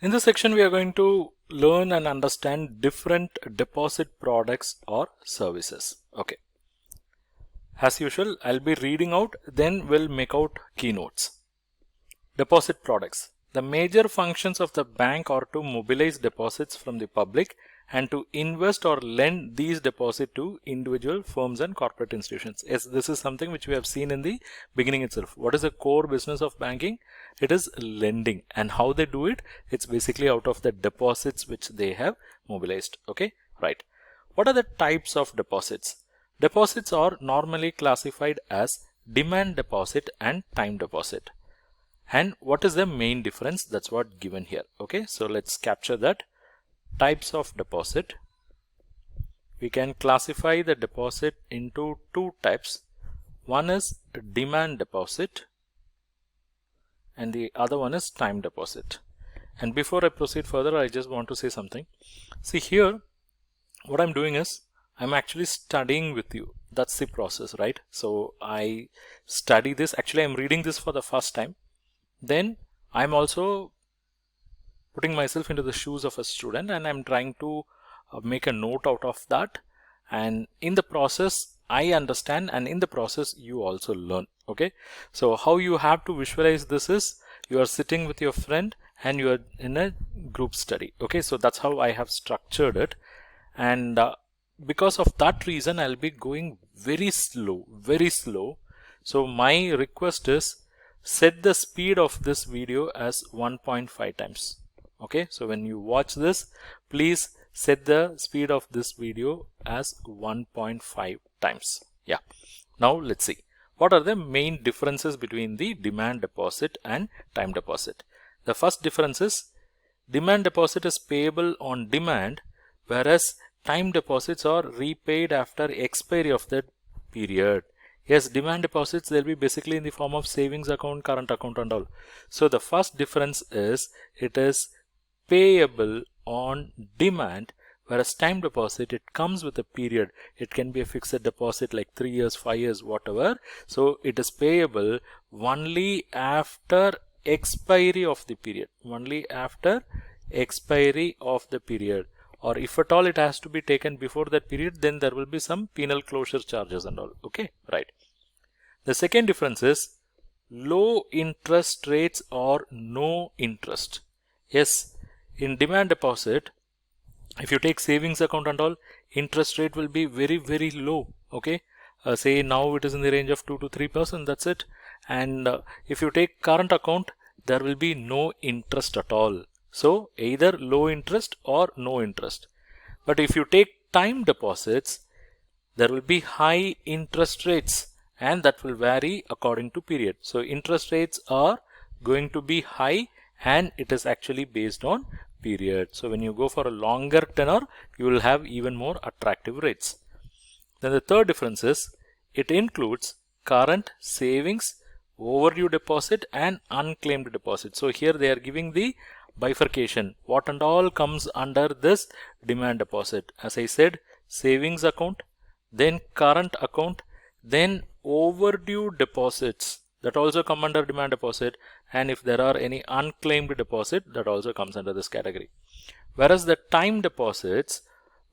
In this section, we are going to learn and understand different deposit products or services. Okay. As usual, I'll be reading out, then we'll make out keynotes. Deposit products. The major functions of the bank are to mobilize deposits from the public and to invest or lend these deposits to individual firms and corporate institutions. Yes, this is something which we have seen in the beginning itself. What is the core business of banking? It is lending, and how they do it? It's basically out of the deposits which they have mobilized. Okay, right. What are the types of deposits? Deposits are normally classified as demand deposit and time deposit. And what is the main difference? That's what given here. Okay, so let's capture that. Types of deposit. We can classify the deposit into two types. One is demand deposit and the other one is time deposit. And before I proceed further, I just want to say something. See here, what I'm doing is I'm actually studying with you. That's the process, right? So I study this. Actually, I'm reading this for the first time. Then I'm also putting myself into the shoes of a student, and I'm trying to make a note out of that. And in the process, I understand, and in the process, you also learn. Okay. So how you have to visualize this is you are sitting with your friend and you are in a group study. Okay. So that's how I have structured it. And because of that reason, I'll be going very slow, very slow. So my request is set the speed of this video as 1.5 times. Okay, so when you watch this, please set the speed of this video as 1.5 times. Yeah. Now let's see. What are the main differences between the demand deposit and time deposit? The first difference is demand deposit is payable on demand, whereas time deposits are repaid after expiry of the period. Yes, demand deposits, they'll be basically in the form of savings account, current account and all. So the first difference is it is payable on demand, whereas time deposit, it comes with a period. It can be a fixed deposit like 3 years, 5 years, whatever. So it is payable only after expiry of the period. Only after expiry of the period. Or if at all it has to be taken before that period, then there will be some penal closure charges and all. Okay, right. The second difference is low interest rates or no interest. Yes, in demand deposit, if you take savings account and all, interest rate will be very, very low. Okay, say now it is in the range of 2 to 3%. That's it. And if you take current account, there will be no interest at all. So either low interest or no interest. But if you take time deposits, there will be high interest rates, and that will vary according to period. So interest rates are going to be high, and it is actually based on period. So when you go for a longer tenor, you will have even more attractive rates. Then the third difference is it includes current, savings, overdue deposit and unclaimed deposit. So here they are giving the bifurcation. What and all comes under this demand deposit? As I said, savings account, then current account, then overdue deposits, that also come under demand deposit, and if there are any unclaimed deposit, that also comes under this category. Whereas the time deposits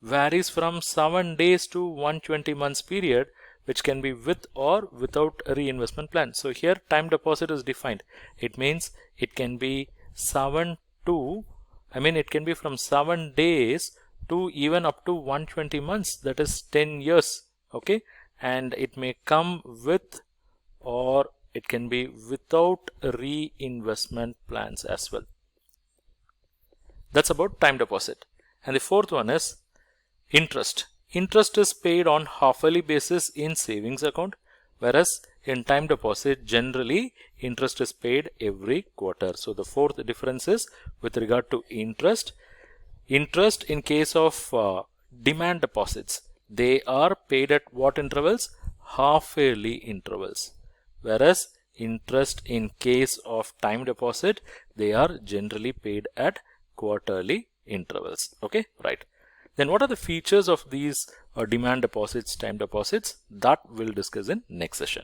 varies from 7 days to 120 months period, which can be with or without a reinvestment plan. So here time deposit is defined. It means it can be it can be from 7 days to even up to 120 months, that is 10 years. Okay, and it may come with or it can be without reinvestment plans as well. That's about time deposit. And the fourth one is interest. Interest is paid on half-yearly basis in savings account, whereas in time deposit, generally interest is paid every quarter. So the fourth difference is with regard to interest. Interest in case of demand deposits, they are paid at what intervals? Half-yearly intervals. Whereas interest in case of time deposit, they are generally paid at quarterly intervals. Okay, right. Then what are the features of these demand deposits, time deposits? That we'll discuss in next session.